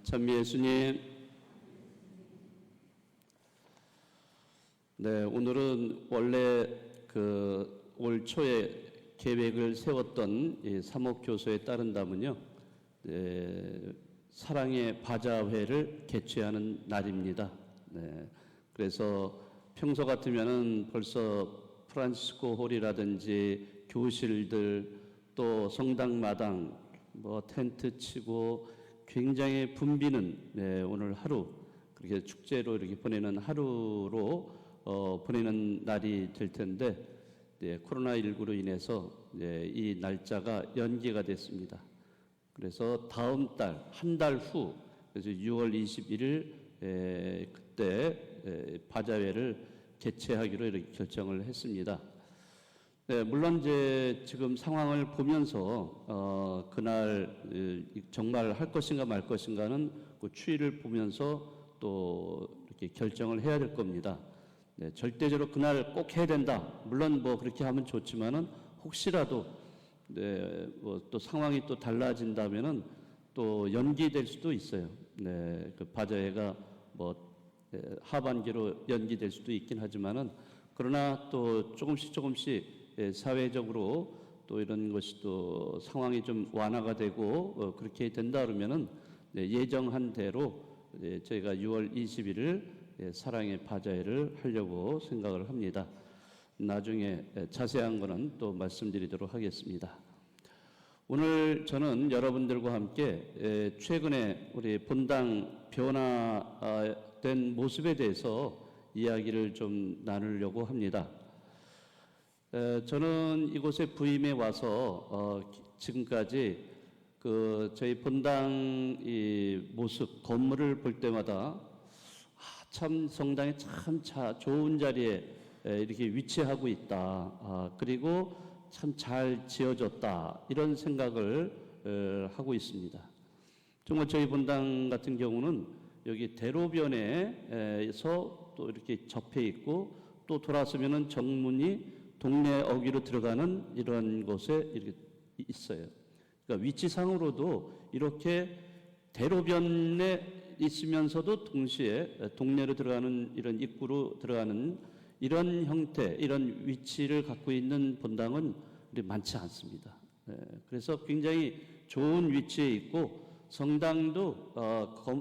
찬미 예수님. 네, 오늘은 원래 올 초에 계획을 세웠던 이 사목교서에 따른다면요, 사랑의 바자회를 개최하는 날입니다. 네, 그래서 평소 같으면은 벌써 프란시스코 홀이라든지 교실들 또 성당마당 텐트 치고 굉장히 붐비는 오늘 하루 그렇게 축제로 이렇게 보내는 하루로 보내는 날이 될 텐데 코로나19로 인해서 이 날짜가 연기가 됐습니다. 그래서 다음 달 한 달 후 그래서 6월 21일 그때 바자회를 개최하기로 이렇게 결정을 했습니다. 네, 물론 이제 지금 상황을 보면서 그날 정말 할 것인가 말 것인가는 그 추이를 보면서 또 이렇게 결정을 해야 될 겁니다. 네, 절대적으로 그날 꼭 해야 된다. 물론 그렇게 하면 좋지만은 혹시라도 또 상황이 또 달라진다면은 또 연기될 수도 있어요. 네, 그 바자회가 하반기로 연기될 수도 있긴 하지만은 그러나 또 조금씩 사회적으로 또 이런 것이 또 상황이 좀 완화가 되고 그렇게 된다 그러면은 예정한 대로 저희가 6월 21일 사랑의 바자회를 하려고 생각을 합니다. 나중에 자세한 거는 또 말씀드리도록 하겠습니다. 오늘 저는 여러분들과 함께 최근에 우리 본당 변화된 모습에 대해서 이야기를 좀 나누려고 합니다. 저는 이곳에 부임해 와서 지금까지 저희 본당 이 모습 건물을 볼 때마다 참 성당이 참 좋은 자리에 이렇게 위치하고 있다. 그리고 참 잘 지어졌다. 이런 생각을 하고 있습니다. 정말 저희 본당 같은 경우는 여기 대로변에서 또 이렇게 접해 있고 또 돌아서면은 정문이 동네 어귀로 들어가는 이런 곳에 이렇게 있어요. 그러니까 위치상으로도 이렇게 대로변에 있으면서도 동시에 동네로 들어가는 이런 입구로 들어가는 이런 형태, 이런 위치를 갖고 있는 본당은 많지 않습니다. 그래서 굉장히 좋은 위치에 있고 성당도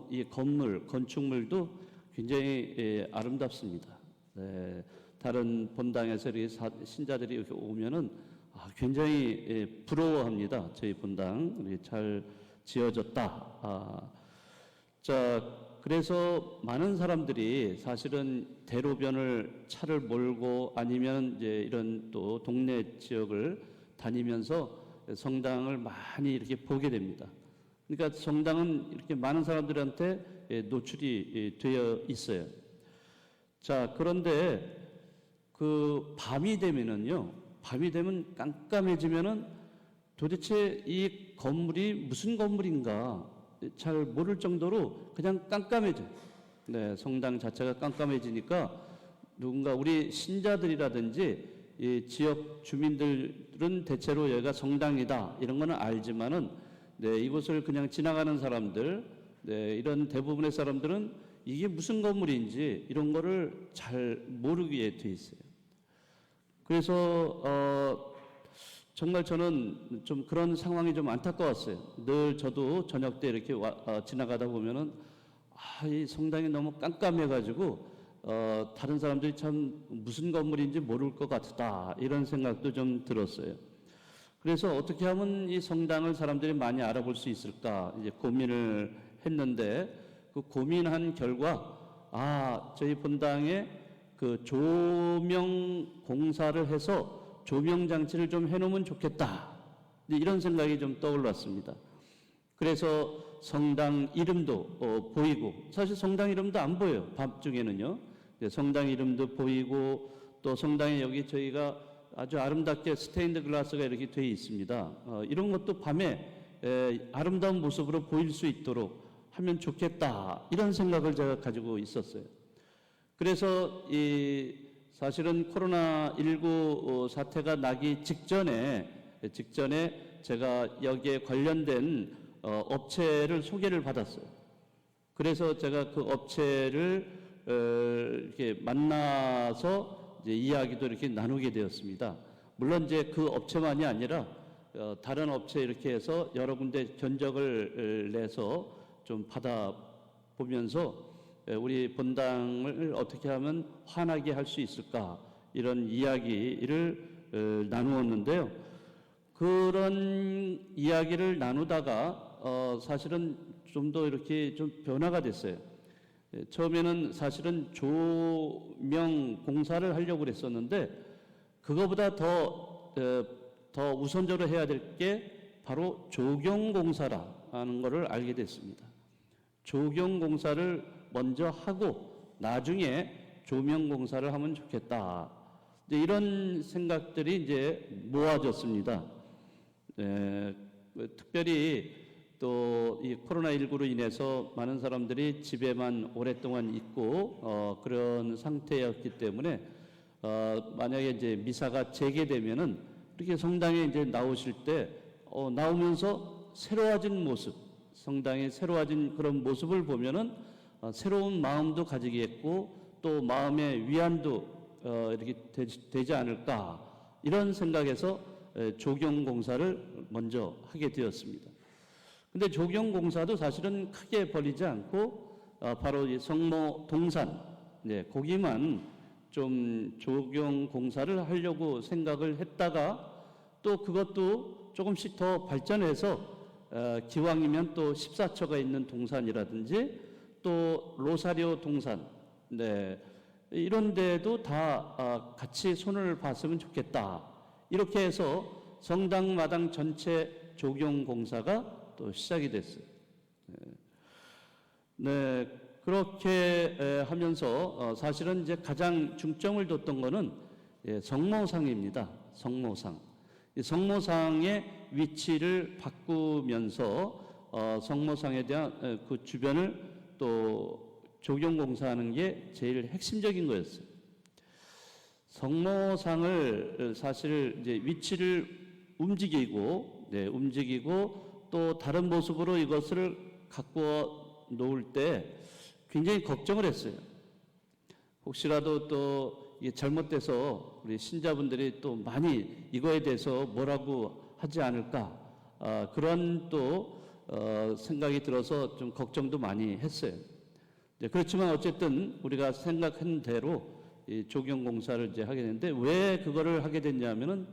이 건물, 건축물도 굉장히 아름답습니다. 다른 본당에서 이렇게 신자들이 이렇게 오면은 굉장히 부러워합니다. 저희 본당 잘 지어졌다. 그래서 많은 사람들이 사실은 대로변을 차를 몰고 아니면 이제 이런 또 동네 지역을 다니면서 성당을 많이 이렇게 보게 됩니다. 그러니까 성당은 이렇게 많은 사람들한테 노출이 되어 있어요. 그런데 밤이 되면은요, 밤이 되면 깜깜해지면은 도대체 이 건물이 무슨 건물인가 잘 모를 정도로 그냥 깜깜해져요. 네, 성당 자체가 깜깜해지니까 누군가 우리 신자들이라든지 이 지역 주민들은 대체로 여기가 성당이다 이런 거는 알지만은 이곳을 그냥 지나가는 사람들, 이런 대부분의 사람들은 이게 무슨 건물인지 이런 거를 잘 모르게 돼 있어요. 그래서 정말 저는 좀 그런 상황이 좀 안타까웠어요. 늘 저도 저녁 때 이렇게 지나가다 보면은 이 성당이 너무 깜깜해가지고 다른 사람들이 참 무슨 건물인지 모를 것 같다 이런 생각도 좀 들었어요. 그래서 어떻게 하면 이 성당을 사람들이 많이 알아볼 수 있을까 이제 고민을 했는데 그 고민한 결과 저희 본당에 그 조명 공사를 해서 조명 장치를 좀 해놓으면 좋겠다 이런 생각이 좀 떠올랐습니다. 그래서 성당 이름도 보이고 사실 성당 이름도 안 보여요. 밤중에는요. 성당 이름도 보이고 또 성당에 여기 저희가 아주 아름답게 스테인드 글라스가 이렇게 되어 있습니다. 이런 것도 밤에 아름다운 모습으로 보일 수 있도록 하면 좋겠다 이런 생각을 제가 가지고 있었어요. 그래서 사실은 코로나19 사태가 나기 직전에 제가 여기에 관련된 업체를 소개를 받았어요. 그래서 제가 그 업체를 이렇게 만나서 이제 이야기도 이렇게 나누게 되었습니다. 물론 이제 그 업체만이 아니라 다른 업체 이렇게 해서 여러 군데 견적을 내서 좀 받아 보면서 우리 본당을 어떻게 하면 환하게 할 수 있을까 이런 이야기를 나누었는데요. 그런 이야기를 나누다가 사실은 좀 더 이렇게 좀 변화가 됐어요. 처음에는 사실은 조명 공사를 하려고 그랬었는데 그거보다 더 우선적으로 해야 될 게 바로 조경공사라는 것을 알게 됐습니다. 조경공사를 먼저 하고 나중에 조명공사를 하면 좋겠다. 이런 생각들이 이제 모아졌습니다. 특별히 또 이 코로나19로 인해서 많은 사람들이 집에만 오랫동안 있고 그런 상태였기 때문에 만약에 이제 미사가 재개되면은 이렇게 성당에 이제 나오실 때 나오면서 새로워진 모습, 성당의 새로워진 그런 모습을 보면은 새로운 마음도 가지겠고 또 마음의 위안도 이렇게 되지 않을까 이런 생각에서 조경공사를 먼저 하게 되었습니다. 근데 조경공사도 사실은 크게 벌리지 않고 바로 이 성모 동산, 거기만 좀 조경공사를 하려고 생각을 했다가 또 그것도 조금씩 더 발전해서 기왕이면 또 14처가 있는 동산이라든지 또 로사리오 동산, 이런 데도 다 같이 손을 봤으면 좋겠다. 이렇게 해서 성당 마당 전체 조경공사가 또 시작이 됐어요. 그렇게 하면서 사실은 이제 가장 중점을 뒀던 거는 성모상입니다. 성모상. 이 성모상의 위치를 바꾸면서 성모상에 대한 그 주변을 또 조경공사하는 게 제일 핵심적인 거였어요. 성모상을 사실 이제 위치를 움직이고 또 다른 모습으로 이것을 갖고 놓을 때 굉장히 걱정을 했어요. 혹시라도 또 이게 잘못돼서 우리 신자분들이 또 많이 이거에 대해서 뭐라고 하지 않을까 그런 또 생각이 들어서 좀 걱정도 많이 했어요. 그렇지만 어쨌든 우리가 생각한 대로 이 조경공사를 이제 하게 됐는데 왜 그거를 하게 됐냐면은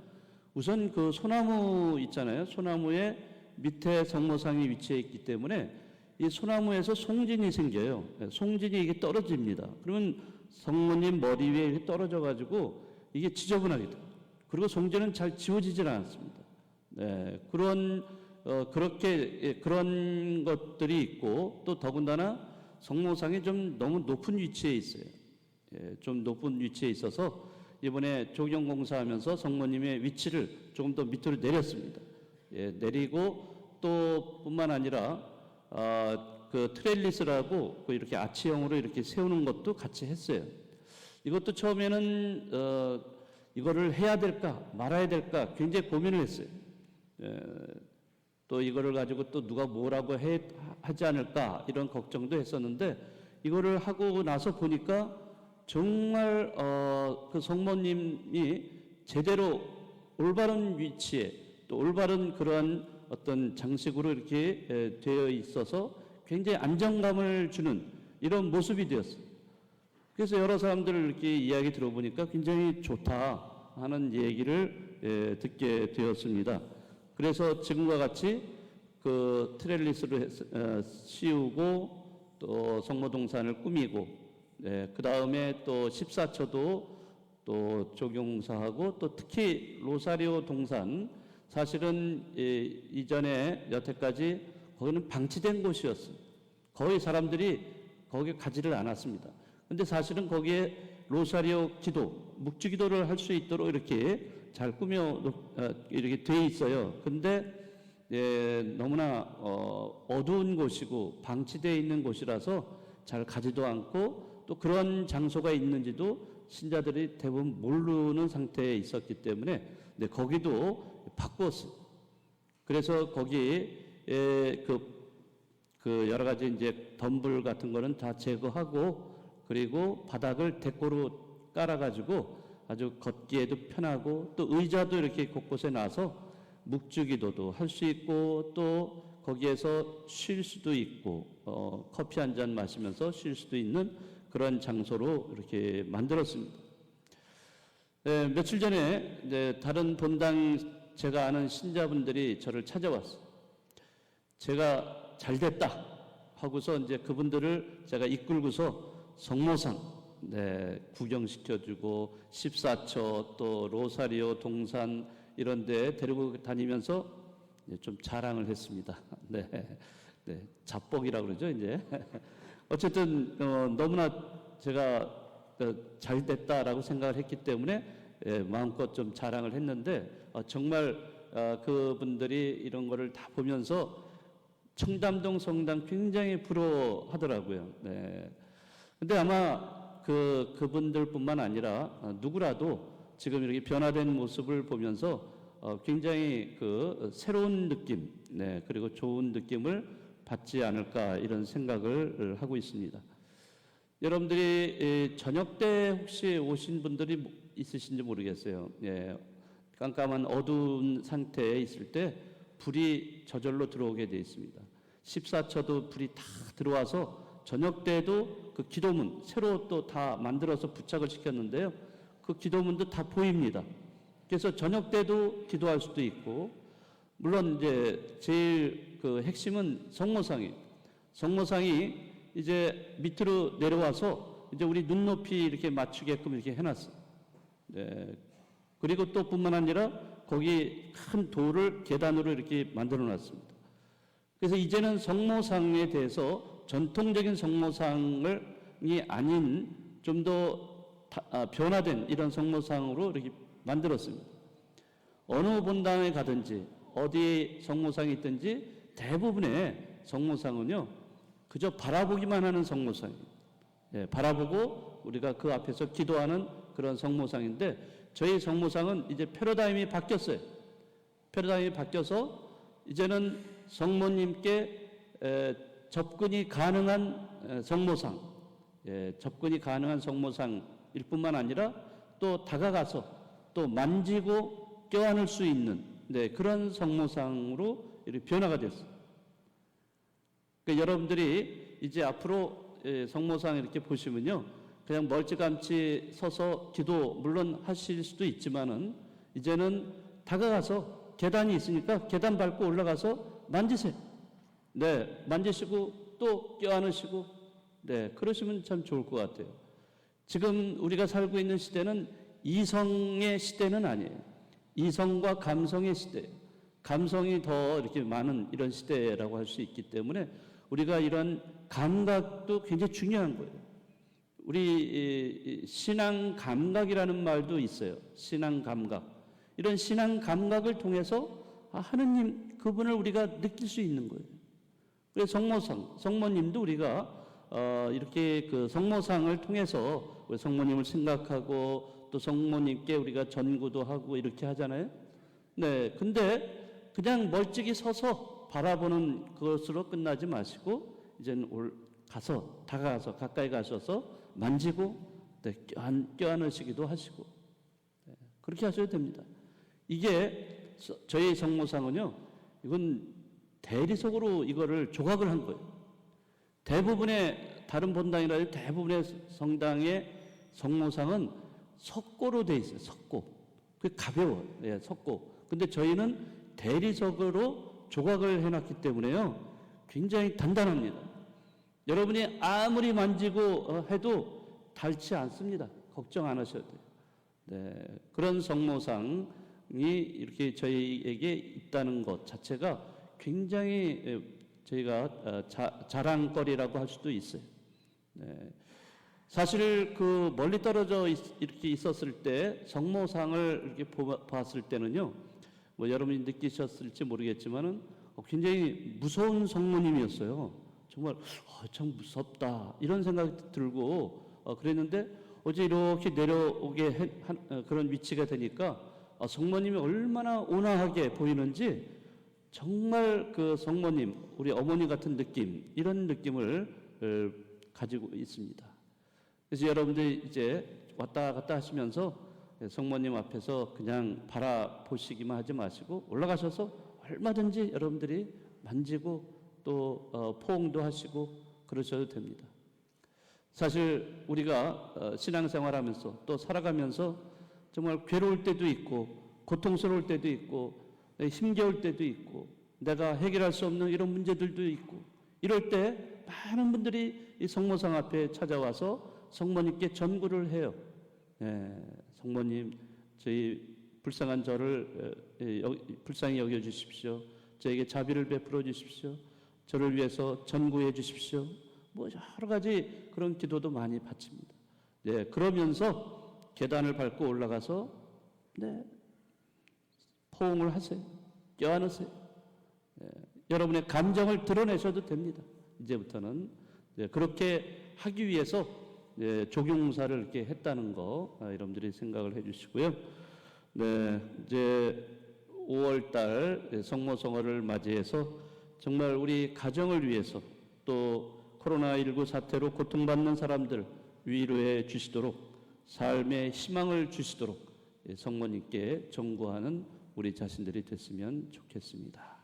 우선 그 소나무 있잖아요. 소나무에 밑에 성모상이 위치해 있기 때문에 이 소나무에서 송진이 생겨요. 송진이 이게 떨어집니다. 그러면 성모님 머리 위에 이렇게 떨어져 가지고 이게 지저분하게 돼요. 그리고 송진은 잘 지워지질 않습니다. 그런 것들이 있고 또 더군다나 성모상이 좀 너무 높은 위치에 있어요. 좀 높은 위치에 있어서 이번에 조경공사하면서 성모님의 위치를 조금 더 밑으로 내렸습니다. 내리고 또 뿐만 아니라 그 트렐리스라고 이렇게 아치형으로 이렇게 세우는 것도 같이 했어요. 이것도 처음에는 이거를 해야 될까 말아야 될까 굉장히 고민을 했어요. 또 이거를 가지고 또 누가 뭐라고 하지 않을까 이런 걱정도 했었는데 이거를 하고 나서 보니까 정말 그 성모님이 제대로 올바른 위치에 또 올바른 그런 어떤 장식으로 이렇게 되어 있어서 굉장히 안정감을 주는 이런 모습이 되었어요. 그래서 여러 사람들을 이렇게 이야기 들어보니까 굉장히 좋다 하는 얘기를 듣게 되었습니다. 그래서 지금과 같이 그 트렐리스를 씌우고 또 성모동산을 꾸미고 그 다음에 또 14처도 또 조경공사하고 또 특히 로사리오 동산 사실은 이전에 여태까지 거기는 방치된 곳이었어요. 거의 사람들이 거기에 가지를 않았습니다. 근데 사실은 거기에 로사리오 기도, 묵주 기도를 할 수 있도록 이렇게 잘 이렇게 돼 있어요. 근데 너무나 어두운 곳이고 방치되어 있는 곳이라서 잘 가지도 않고 또 그런 장소가 있는지도 신자들이 대부분 모르는 상태에 있었기 때문에 거기도 바꿨어요. 그래서 거기에 그 그 여러 가지 이제 덤불 같은 거는 다 제거하고 그리고 바닥을 데코로 깔아가지고 아주 걷기에도 편하고 또 의자도 이렇게 곳곳에 놔서 묵주기도도 할 수 있고 또 거기에서 쉴 수도 있고 커피 한 잔 마시면서 쉴 수도 있는 그런 장소로 이렇게 만들었습니다. 네, 며칠 전에 이제 다른 본당 제가 아는 신자분들이 저를 찾아왔어요. 제가 잘 됐다 하고서 이제 그분들을 제가 이끌고서 성모상 구경시켜주고 14처 또 로사리오 동산 이런 데 데리고 다니면서 좀 자랑을 했습니다. 자뻑이라고 그러죠 이제. 어쨌든 너무나 제가 잘 됐다라고 생각을 했기 때문에 마음껏 좀 자랑을 했는데 정말 그분들이 이런 거를 다 보면서 청담동 성당 굉장히 부러워하더라고요. 근데 아마 그분들뿐만 아니라 누구라도 지금 이렇게 변화된 모습을 보면서 굉장히 새로운 느낌, 그리고 좋은 느낌을 받지 않을까 이런 생각을 하고 있습니다. 여러분들이 저녁 때 혹시 오신 분들이 있으신지 모르겠어요. 깜깜한 어두운 상태에 있을 때 불이 저절로 들어오게 되어 있습니다. 14처도 불이 다 들어와서 저녁 때도 그 기도문 새로 또 다 만들어서 부착을 시켰는데요. 그 기도문도 다 보입니다. 그래서 저녁 때도 기도할 수도 있고, 물론 이제 제일 그 핵심은 성모상이에요. 성모상이 이제 밑으로 내려와서 이제 우리 눈높이 이렇게 맞추게끔 이렇게 해놨어요. 그리고 또 뿐만 아니라 거기 큰 돌을 계단으로 이렇게 만들어 놨습니다. 그래서 이제는 성모상에 대해서 전통적인 성모상이 아닌 좀 더 변화된 이런 성모상으로 이렇게 만들었습니다. 어느 본당에 가든지 어디 성모상이 있든지 대부분의 성모상은요 그저 바라보기만 하는 성모상이에요. 바라보고 우리가 그 앞에서 기도하는 그런 성모상인데 저희 성모상은 이제 패러다임이 바뀌었어요. 패러다임이 바뀌어서 이제는 성모님께 접근이 가능한 성모상, 접근이 가능한 성모상일 뿐만 아니라 또 다가가서 또 만지고 껴안을 수 있는 그런 성모상으로 이렇게 변화가 됐어요. 그러니까 여러분들이 이제 앞으로 성모상 이렇게 보시면요, 그냥 멀찌감치 서서 기도 물론 하실 수도 있지만은 이제는 다가가서 계단이 있으니까 계단 밟고 올라가서 만지세요. 만지시고 또 껴안으시고, 그러시면 참 좋을 것 같아요. 지금 우리가 살고 있는 시대는 이성의 시대는 아니에요. 이성과 감성의 시대예요. 감성이 더 이렇게 많은 이런 시대라고 할 수 있기 때문에 우리가 이런 감각도 굉장히 중요한 거예요. 우리 신앙 감각이라는 말도 있어요. 신앙 감각. 이런 신앙 감각을 통해서 하느님 그분을 우리가 느낄 수 있는 거예요. 그래서 성모상, 성모님도 우리가 이렇게 그 성모상을 통해서 우리 성모님을 생각하고 또 성모님께 우리가 전구도 하고 이렇게 하잖아요. 근데 그냥 멀찍이 서서 바라보는 것으로 끝나지 마시고 이제는 다가가서 가까이 가셔서 만지고 껴안으시기도 하시고 그렇게 하셔야 됩니다. 이게 저희 성모상은요, 이건 대리석으로 이거를 조각을 한 거예요. 대부분의 다른 본당이라든지 대부분의 성당의 성모상은 석고로 돼 있어요. 석고. 그게 가벼워요. 석고. 근데 저희는 대리석으로 조각을 해놨기 때문에요, 굉장히 단단합니다. 여러분이 아무리 만지고 해도 닳지 않습니다. 걱정 안 하셔도 돼요. 그런 성모상이 이렇게 저희에게 있다는 것 자체가 굉장히 저희가 자랑거리라고 할 수도 있어요. 사실 그 멀리 떨어져 이렇게 있었을 때 성모상을 이렇게 봤을 때는요, 뭐 여러분이 느끼셨을지 모르겠지만은 굉장히 무서운 성모님이었어요. 정말 참 무섭다 이런 생각이 들고 그랬는데 어제 이렇게 내려오게 그런 위치가 되니까 성모님이 얼마나 온화하게 보이는지 정말 그 성모님, 우리 어머니 같은 느낌, 이런 느낌을 가지고 있습니다. 그래서 여러분들이 이제 왔다 갔다 하시면서 성모님 앞에서 그냥 바라보시기만 하지 마시고 올라가셔서 얼마든지 여러분들이 만지고 또 포옹도 하시고 그러셔도 됩니다. 사실 우리가 신앙생활하면서 또 살아가면서 정말 괴로울 때도 있고 고통스러울 때도 있고 힘겨울 때도 있고 내가 해결할 수 없는 이런 문제들도 있고 이럴 때 많은 분들이 이 성모상 앞에 찾아와서 성모님께 전구를 해요. 성모님, 저희 불쌍한 저를 불쌍히 여겨주십시오. 저에게 자비를 베풀어 주십시오. 저를 위해서 전구해 주십시오. 뭐 여러 가지 그런 기도도 많이 바칩니다. 그러면서 계단을 밟고 올라가서 포옹을 하세요. 껴안으세요. 여러분의 감정을 드러내셔도 됩니다. 이제부터는 그렇게 하기 위해서 조경사를 이렇게 했다는 거 여러분들이 생각을 해주시고요. 이제 5월달 성모성어를 맞이해서 정말 우리 가정을 위해서 또 코로나19 사태로 고통받는 사람들 위로해 주시도록 삶의 희망을 주시도록 성모님께 전구하는 우리 자신들이 됐으면 좋겠습니다.